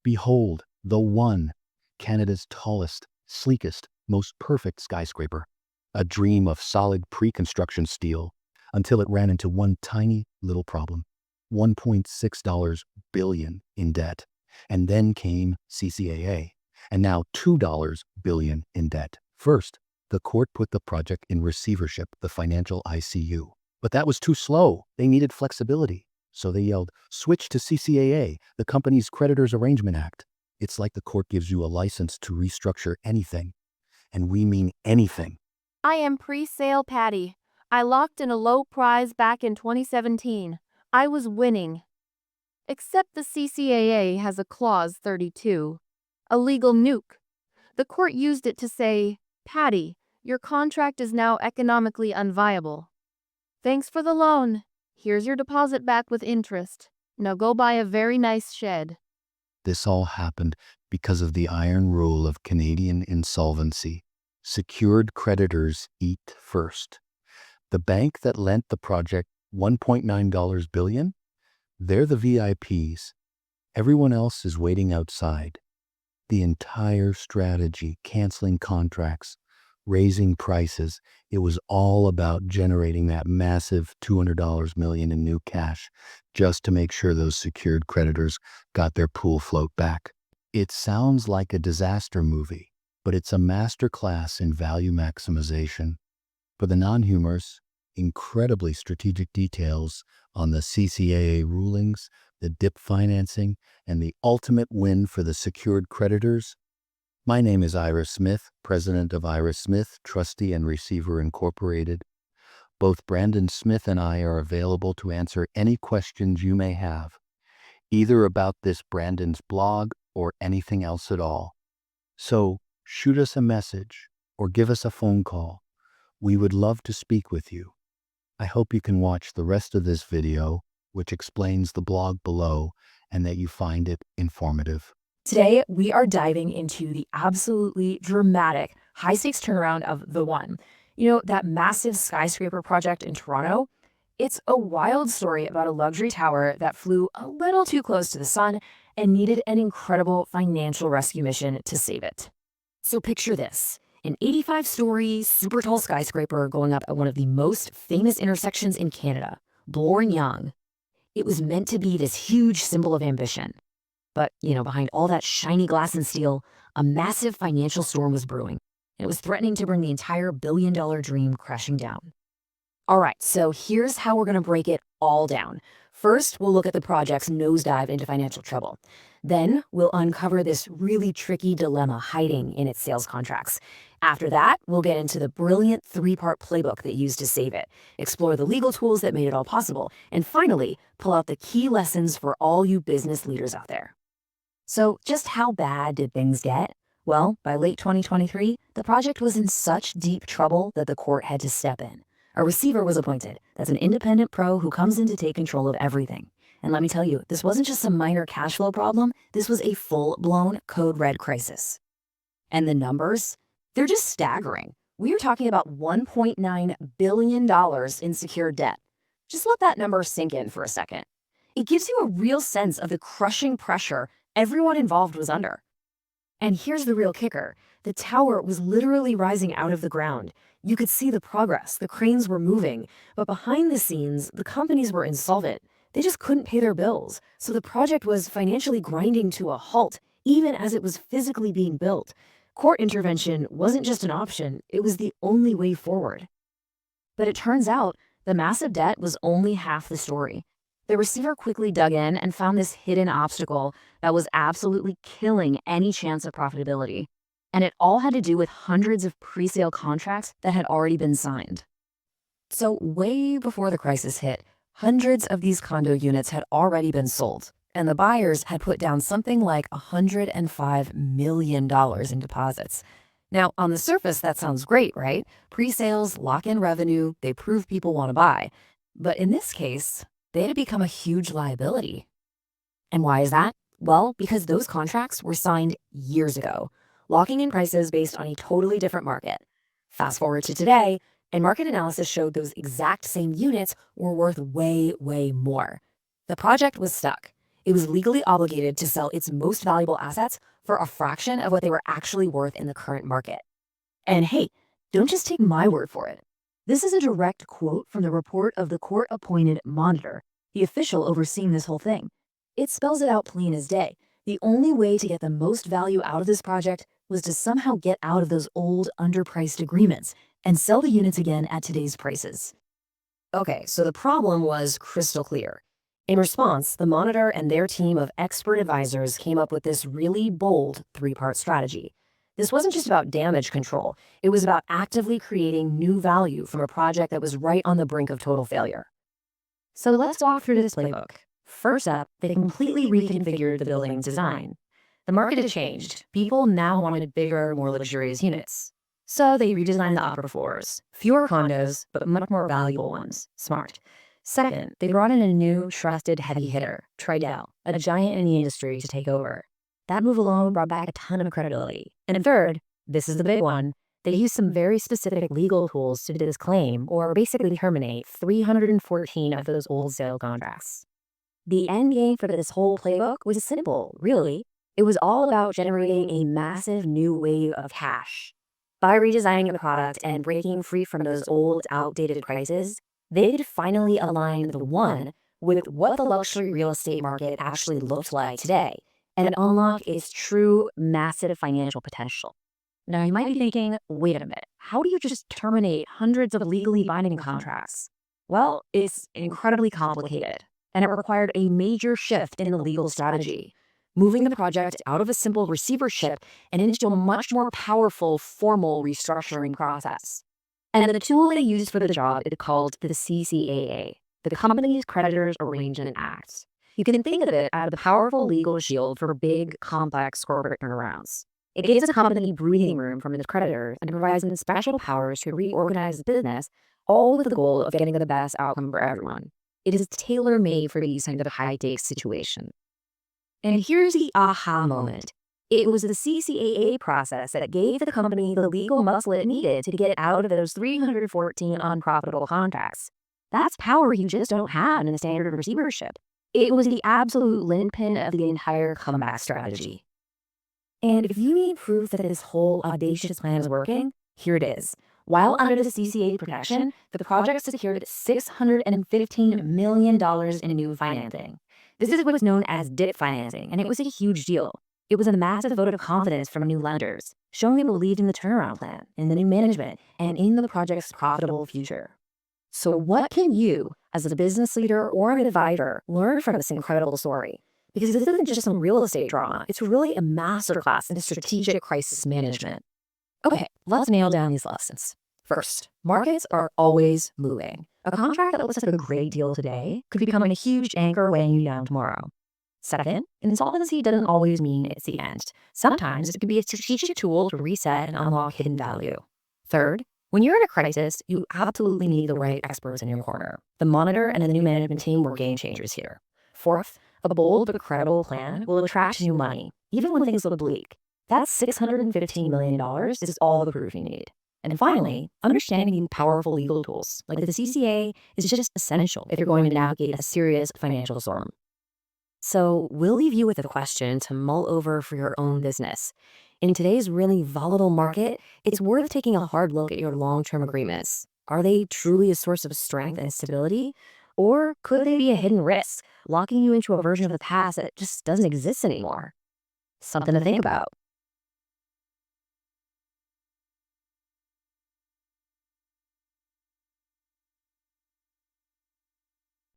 Behold, the One, Canada's tallest, sleekest, most perfect skyscraper. A dream of solid pre-construction steel until it ran into one tiny little problem. $1.6 billion in debt. And then came CCAA, and now $2 billion in debt. First, the court put the project in receivership, the financial ICU. But that was too slow. They needed flexibility. So they yelled, switch to CCAA, the company's Creditors Arrangement Act. It's like the court gives you a license to restructure anything. And we mean anything. I am pre-sale Patty. I locked in a low prize back in 2017. I was winning. Except the CCAA has a clause 32, a legal nuke. The court used it to say, Patty, your contract is now economically unviable. Thanks for the loan. Here's your deposit back with interest. Now go buy a very nice shed. This all happened because of the iron rule of Canadian insolvency. Secured creditors eat first. The bank that lent the project $1.9 billion, they're the VIPs. Everyone else is waiting outside. The entire strategy, canceling contracts, raising prices, it was all about generating that massive $200 million in new cash just to make sure those secured creditors got their pool float back. It sounds like a disaster movie, but it's a masterclass in value maximization. For the non-humorous, incredibly strategic details on the CCAA rulings, the DIP financing, and the ultimate win for the secured creditors. My name is Ira Smith, president of Ira Smith, Trustee and Receiver Incorporated. Both Brandon Smith and I are available to answer any questions you may have, either about this Brandon's blog or anything else at all. So shoot us a message or give us a phone call. We would love to speak with you. I hope you can watch the rest of this video, which explains the blog below, and that you find it informative. Today, we are diving into the absolutely dramatic high-stakes turnaround of The One. You know, that massive skyscraper project in Toronto? It's a wild story about a luxury tower that flew a little too close to the sun and needed an incredible financial rescue mission to save it. So picture this. An 85-story, super tall skyscraper going up at one of the most famous intersections in Canada, Bloor Yonge. It was meant to be this huge symbol of ambition. But, behind all that shiny glass and steel, a massive financial storm was brewing. And it was threatening to bring the entire billion-dollar dream crashing down. All right, so here's how we're going to break it all down. First, we'll look at the project's nosedive into financial trouble. Then, we'll uncover this really tricky dilemma hiding in its sales contracts. After that, we'll get into the brilliant three-part playbook that used to save it, explore the legal tools that made it all possible, and finally, pull out the key lessons for all you business leaders out there. So just how bad did things get? Well, by late 2023, the project was in such deep trouble that the court had to step in. A receiver was appointed. That's an independent pro who comes in to take control of everything. And let me tell you, this wasn't just a minor cash flow problem. This was a full-blown code red crisis. And the numbers? They're just staggering. We are talking about $1.9 billion in secured debt. Just let that number sink in for a second. It gives you a real sense of the crushing pressure everyone involved was under. And here's the real kicker. The tower was literally rising out of the ground. You could see the progress. The cranes were moving. But behind the scenes, the companies were insolvent. They just couldn't pay their bills. So the project was financially grinding to a halt, even as it was physically being built. Court intervention wasn't just an option. It was the only way forward. But it turns out the massive debt was only half the story. The receiver quickly dug in and found this hidden obstacle that was absolutely killing any chance of profitability. And it all had to do with hundreds of pre-sale contracts that had already been signed. So way before the crisis hit, hundreds of these condo units had already been sold, and the buyers had put down something like $105 million in deposits. Now, on the surface, that sounds great, right? Pre-sales lock in revenue, they prove people want to buy. But in this case, they had become a huge liability. And why is that? Well, because those contracts were signed years ago, locking in prices based on a totally different market. Fast forward to today, and market analysis showed those exact same units were worth way, way more. The project was stuck. It was legally obligated to sell its most valuable assets for a fraction of what they were actually worth in the current market. And hey, don't just take my word for it. This is a direct quote from the report of the court-appointed monitor, the official overseeing this whole thing. It spells it out plain as day. The only way to get the most value out of this project was to somehow get out of those old, underpriced agreements and sell the units again at today's prices. Okay, so the problem was crystal clear. In response, the monitor and their team of expert advisors came up with this really bold three-part strategy. This wasn't just about damage control. It was about actively creating new value from a project that was right on the brink of total failure. So let's walk through this playbook. First up, they completely reconfigured the building's design. The market had changed. People now wanted bigger, more luxurious units. So they redesigned the upper floors. Fewer condos, but much more valuable ones. Smart. Second, they brought in a new, trusted heavy hitter, Tridel, a giant in the industry, to take over. That move alone brought back a ton of credibility. And third, this is the big one, they used some very specific legal tools to disclaim or basically terminate 314 of those old sale contracts. The end game for this whole playbook was simple, really. It was all about generating a massive new wave of cash. By redesigning the product and breaking free from those old, outdated prices, they could finally align the one with what the luxury real estate market actually looked like today and unlock its true, massive financial potential. Now, you might be thinking, wait a minute, how do you just terminate hundreds of legally binding contracts? Well, it's incredibly complicated, and it required a major shift in the legal strategy, moving the project out of a simple receivership and into a much more powerful, formal restructuring process. And the tool they used for the job is called the CCAA, the Company's Creditors Arrangement Act. You can think of it as a powerful legal shield for big, complex corporate turnarounds. It gives the company breathing room from its creditors and provides them special powers to reorganize the business, all with the goal of getting the best outcome for everyone. It is tailor-made for these kind of high-stakes situations. And here's the aha moment. It was the CCAA process that gave the company the legal muscle it needed to get out of those 314 unprofitable contracts. That's power you just don't have in the standard receivership. It was the absolute linchpin of the entire comeback strategy. And if you need proof that this whole audacious plan is working, here it is. While under the CCAA protection, the project secured $615 million in new financing. This is what is known as DIP financing, and it was a huge deal. It was a massive vote of confidence from new lenders, showing they believed in the turnaround plan, in the new management, and in the project's profitable future. So what can you, as a business leader or an advisor, learn from this incredible story? Because this isn't just some real estate drama. It's really a masterclass in strategic crisis management. Okay, let's nail down these lessons. First, markets are always moving. A contract that looks like a great deal today could become a huge anchor weighing you down tomorrow. Second, insolvency doesn't always mean it's the end. Sometimes it could be a strategic tool to reset and unlock hidden value. Third, when you're in a crisis, you absolutely need the right experts in your corner. The monitor and the new management team were game changers here. Fourth, a bold but credible plan will attract new money, even when things look bleak. That's $615 million is all the proof you need. And finally, understanding powerful legal tools like the CCA is just essential if you're going to navigate a serious financial storm. So we'll leave you with a question to mull over for your own business. In today's really volatile market, it's worth taking a hard look at your long-term agreements. Are they truly a source of strength and stability? Or could they be a hidden risk, locking you into a version of the past that just doesn't exist anymore? Something to think about.